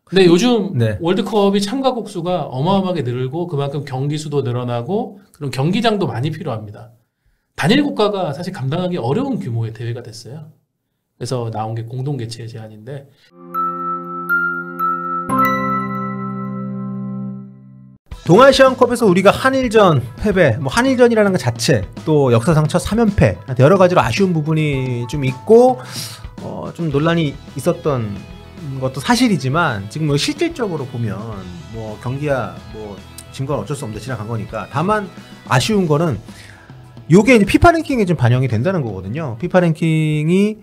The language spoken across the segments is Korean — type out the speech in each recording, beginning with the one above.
근데 요즘 네. 월드컵이 참가국 수가 어마어마하게 늘고 그만큼 경기 수도 늘어나고 그럼 경기장도 많이 필요합니다. 단일 국가가 사실 감당하기 어려운 규모의 대회가 됐어요. 그래서 나온 게 공동 개최 제한인데 동아시안컵에서 우리가 한일전 패배, 뭐 한일전이라는 것 자체, 또 역사상 첫 3연패, 여러 가지로 아쉬운 부분이 좀 있고, 좀 논란이 있었던 것도 사실이지만, 지금 뭐 실질적으로 보면, 뭐 경기야, 뭐, 진 건 어쩔 수 없는데 지나간 거니까. 다만, 아쉬운 거는, 요게 이제 피파 랭킹에 좀 반영이 된다는 거거든요. 피파 랭킹이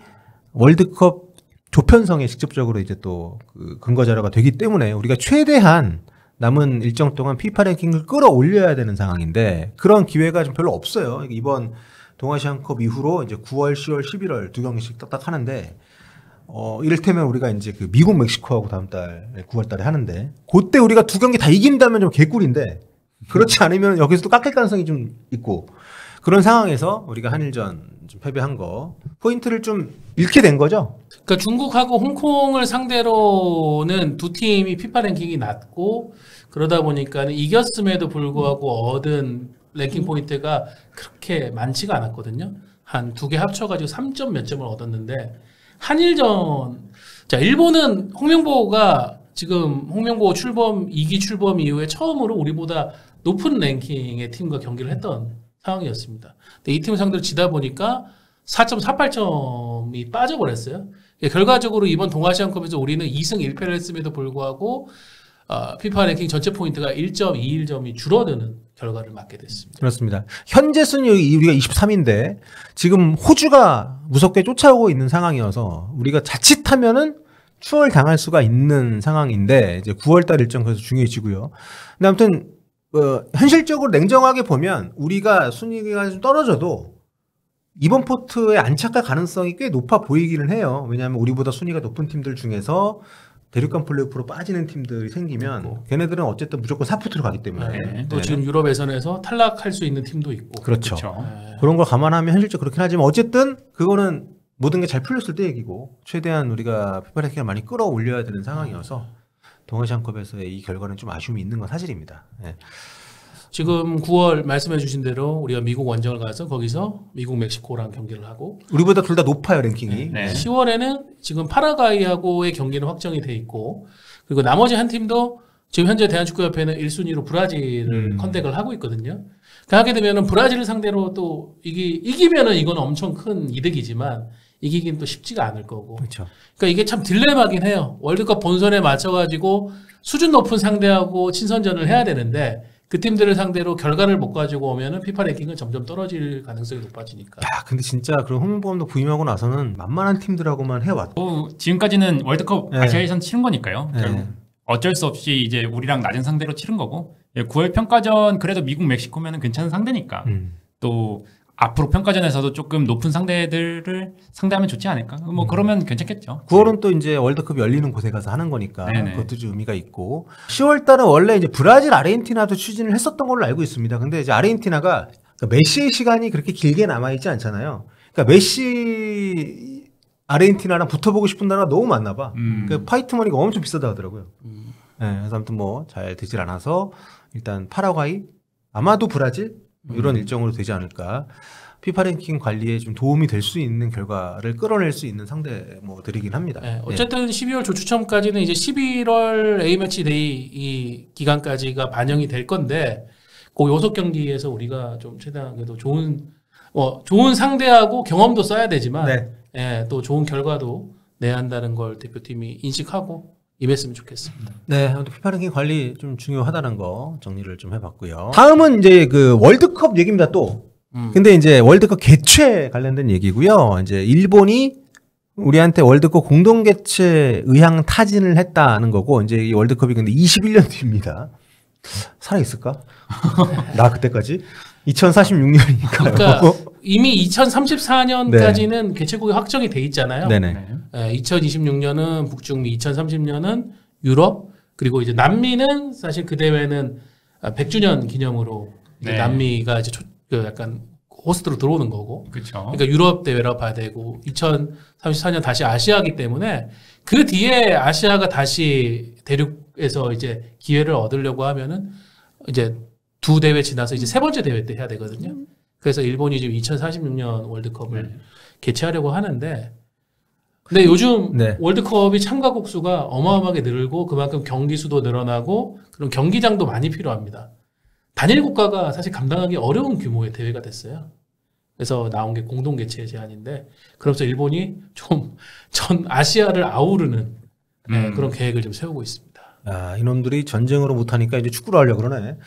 월드컵 조편성에 직접적으로 이제 또 그 근거 자료가 되기 때문에 우리가 최대한 남은 일정 동안 피파 랭킹을 끌어올려야 되는 상황인데 그런 기회가 좀 별로 없어요. 이번 동아시안컵 이후로 이제 9월, 10월, 11월 두 경기씩 딱딱 하는데 이를테면 우리가 이제 그 미국 멕시코하고 다음 달 9월 달에 하는데 그때 우리가 두 경기 다 이긴다면 좀 개꿀인데 그렇지 않으면 여기서도 깎일 가능성이 좀 있고 그런 상황에서 우리가 한일전 좀 패배한 거 포인트를 좀 잃게 된 거죠. 그러니까 중국하고 홍콩을 상대로는 두 팀이 피파 랭킹이 낮고 그러다 보니까 이겼음에도 불구하고 얻은 랭킹 포인트가 그렇게 많지가 않았거든요. 한 두 개 합쳐가지고 3점 몇 점을 얻었는데 한일전 자 일본은 홍명보가 지금 홍명보 출범 2기 출범 이후에 처음으로 우리보다 높은 랭킹의 팀과 경기를 했던 상황이었습니다. 근데 이 팀을 상대로 지다 보니까 4.48점이 빠져버렸어요. 결과적으로 이번 동아시안컵에서 우리는 2승 1패를 했음에도 불구하고 피파 랭킹 전체 포인트가 1.21점이 줄어드는 결과를 맞게 됐습니다. 그렇습니다. 현재 순위 우리가 23인데 지금 호주가 무섭게 쫓아오고 있는 상황이어서 우리가 자칫하면은 추월 당할 수가 있는 상황인데 이제 9월달 일정 그래서 중요해지고요. 근데 아무튼 현실적으로 냉정하게 보면 우리가 순위가 좀 떨어져도 이번 포트에 안착할 가능성이 꽤 높아 보이기는 해요. 왜냐하면 우리보다 순위가 높은 팀들 중에서 대륙간 플레이오프로 빠지는 팀들이 생기면 걔네들은 어쨌든 무조건 4포트로 가기 때문에 네. 또 지금 유럽 예선에서 탈락할 수 있는 팀도 있고 그렇죠. 네. 그런 걸 감안하면 현실적으로 그렇긴 하지만 어쨌든 그거는 모든 게 잘 풀렸을 때 얘기고 최대한 우리가 피파 랭킹을 많이 끌어올려야 되는 상황이어서 동아시안컵에서의 이 결과는 좀 아쉬움이 있는 건 사실입니다. 네. 지금 9월 말씀해 주신 대로 우리가 미국 원정을 가서 거기서 미국 멕시코랑 경기를 하고 우리보다 둘 다 높아요 랭킹이. 네. 10월에는 지금 파라과이하고의 경기는 확정이 돼 있고 그리고 나머지 한 팀도 지금 현재 대한축구협회는 1순위로 브라질을 컨택을 하고 있거든요. 그러니까 하게 되면은 브라질을 상대로 또 이기면은 이건 엄청 큰 이득이지만 이기긴 또 쉽지가 않을 거고. 그렇죠. 그러니까 이게 참 딜레마긴 해요. 월드컵 본선에 맞춰가지고 수준 높은 상대하고 친선전을 해야 되는데 그 팀들을 상대로 결과를 못 가지고 오면은 피파 랭킹은 점점 떨어질 가능성이 높아지니까. 야, 근데 진짜 그런 홍보범도 부임하고 나서는 만만한 팀들하고만 해왔고. 지금까지는 월드컵 네. 아시아 예선 치른 거니까요. 네. 결국 어쩔 수 없이 이제 우리랑 낮은 상대로 치른 거고 9월 평가전 그래도 미국 멕시코면은 괜찮은 상대니까 또 앞으로 평가전에서도 조금 높은 상대들을 상대하면 좋지 않을까? 뭐 그러면 괜찮겠죠. 9월은 또 이제 월드컵이 열리는 곳에 가서 하는 거니까 네네. 그것도 좀 의미가 있고 10월 달은 원래 이제 브라질, 아르헨티나도 추진을 했었던 걸로 알고 있습니다. 근데 이제 아르헨티나가 그러니까 메시의 시간이 그렇게 길게 남아 있지 않잖아요. 그러니까 메시 아르헨티나랑 붙어보고 싶은 나라가 너무 많나 봐. 그러니까 파이트 머니가 엄청 비싸다 하더라고요. 네, 그래서 아무튼 뭐 잘 되질 않아서 일단 파라과이 아마도 브라질 이런 일정으로 되지 않을까. 피파 랭킹 관리에 좀 도움이 될 수 있는 결과를 끌어낼 수 있는 상대들이긴 합니다. 네, 어쨌든 12월 조추첨까지는 이제 11월 A매치 데이 이 기간까지가 반영이 될 건데 그 6경기에서 우리가 좀 최대한 그래도 좋은 상대하고 경험도 써야 되지만 네. 예, 또 좋은 결과도 내야 한다는 걸 대표팀이 인식하고 임했으면 좋겠습니다. 네, 피파 랭킹 관리 좀 중요하다는 거 정리를 좀 해봤고요. 다음은 이제 그 월드컵 얘기입니다. 또. 근데 이제 월드컵 개최 관련된 얘기고요. 이제 일본이 우리한테 월드컵 공동 개최 의향 타진을 했다는 거고 이제 이 월드컵이 근데 21년 뒤입니다. 살아 있을까? 나 그때까지 2046년이니까요. 그러니까 이미 2034년까지는 개최국이 확정이 돼 있잖아요. 네네. 2026년은 북중미, 2030년은 유럽, 그리고 이제 남미는 사실 그 대회는 100주년 기념으로 이제 네. 남미가 이제 약간 호스트로 들어오는 거고. 그렇죠. 그러니까 유럽 대회라고 봐야 되고 2034년 다시 아시아이기 때문에 그 뒤에 아시아가 다시 대륙에서 이제 기회를 얻으려고 하면은 이제 두 대회 지나서 이제 세 번째 대회 때 해야 되거든요. 그래서 일본이 지금 2046년 월드컵을 개최하려고 하는데, 근데 요즘 네. 월드컵이 참가국 수가 어마어마하게 늘고 그만큼 경기 수도 늘어나고 그런 경기장도 많이 필요합니다. 단일 국가가 사실 감당하기 어려운 규모의 대회가 됐어요. 그래서 나온 게 공동 개최 제안인데, 그러면서 일본이 좀 전 아시아를 아우르는 그런 계획을 좀 세우고 있습니다. 아, 이놈들이 전쟁으로 못하니까 이제 축구를 하려고 그러네.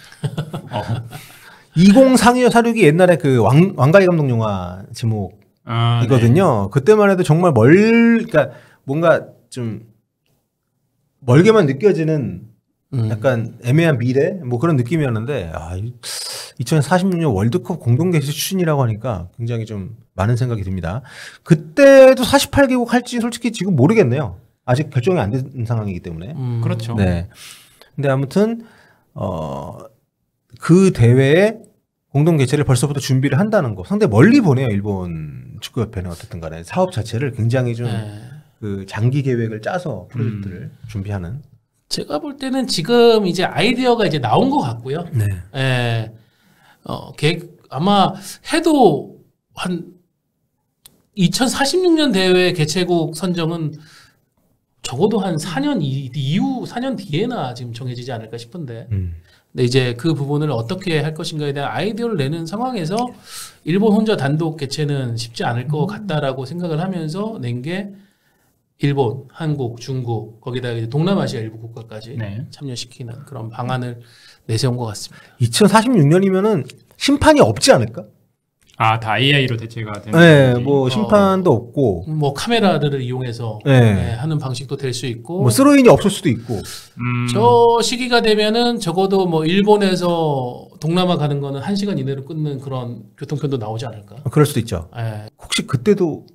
2042-46이 옛날에 그 왕가희 감독 영화 제목이거든요. 네. 그때만 해도 정말 그러니까 뭔가 좀 멀게만 느껴지는 약간 애매한 미래? 뭐 그런 느낌이었는데, 2046년 월드컵 공동개최 추진이라고 하니까 굉장히 좀 많은 생각이 듭니다. 그때도 48개국 할지 솔직히 지금 모르겠네요. 아직 결정이 안 된 상황이기 때문에. 그렇죠. 네. 근데 아무튼, 그 대회에 공동 개최를 벌써부터 준비를 한다는 거. 상당히 멀리 보내요, 일본 축구협회는 어쨌든 간에. 사업 자체를 굉장히 좀 그 장기 계획을 짜서 프로젝트를 준비하는. 제가 볼 때는 지금 이제 아이디어가 이제 나온 것 같고요. 네. 예. 아마 해도 한 2046년 대회 개최국 선정은 적어도 한 4년 이후 4년 뒤에나 지금 정해지지 않을까 싶은데. 근데 이제 그 부분을 어떻게 할 것인가에 대한 아이디어를 내는 상황에서 일본 혼자 단독 개최는 쉽지 않을 것 같다라고 생각을 하면서 낸 게 일본, 한국, 중국, 거기다 이제 동남아시아 일부 국가까지 참여시키는 그런 방안을 내세운 것 같습니다. 2046년이면은 심판이 없지 않을까? 다 AI로 대체가 되는. 네, 뭐 심판도 없고, 뭐 카메라들을 이용해서 하는 방식도 될 수 있고, 뭐 스로인이 없을 수도 있고. 저 시기가 되면은 적어도 뭐 일본에서 동남아 가는 거는 1시간 이내로 끊는 그런 교통편도 나오지 않을까? 그럴 수도 있죠. 예. 혹시 그때도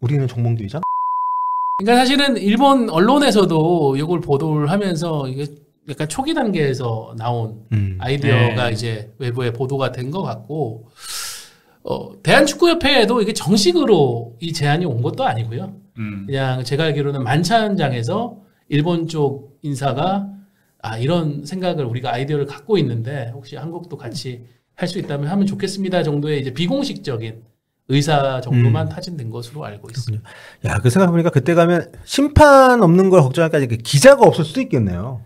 우리는 정몽주의자? 그러니까 사실은 일본 언론에서도 이걸 보도를 하면서 이게 약간 초기 단계에서 나온 아이디어가 이제 외부에 보도가 된 것 같고, 대한축구협회에도 이게 정식으로 이 제안이 온 것도 아니고요. 그냥 제가 알기로는 만찬장에서 일본 쪽 인사가 이런 생각을 우리가 아이디어를 갖고 있는데 혹시 한국도 같이 할 수 있다면 하면 좋겠습니다 정도의 이제 비공식적인 의사 정도만 타진된 것으로 알고 있습니다. 야, 그 생각해보니까 그때 가면 심판 없는 걸 걱정할까 기자가 없을 수도 있겠네요.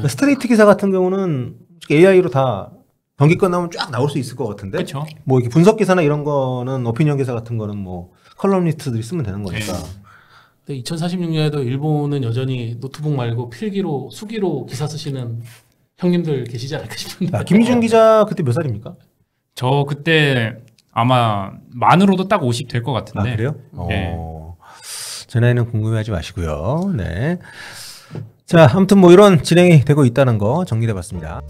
스트레이트 기사 같은 경우는 AI로 다 경기 끝나면 쫙 나올 수 있을 것 같은데. 그렇죠. 뭐 이렇게 분석 기사나 이런 거는 오피니언 기사 같은 거는 뭐 컬럼니스트들이 쓰면 되는 거니까. 근데 2046년에도 일본은 여전히 노트북 말고 필기로 수기로 기사 쓰시는 형님들 계시지 않을까 싶은데. 김희준 기자 그때 몇 살입니까? 저 그때 아마 만으로도 딱 50 될 것 같은데. 그래요? 네. 제 나이는 궁금해하지 마시고요. 네. 자, 아무튼 뭐 이런 진행이 되고 있다는 거 정리해 봤습니다.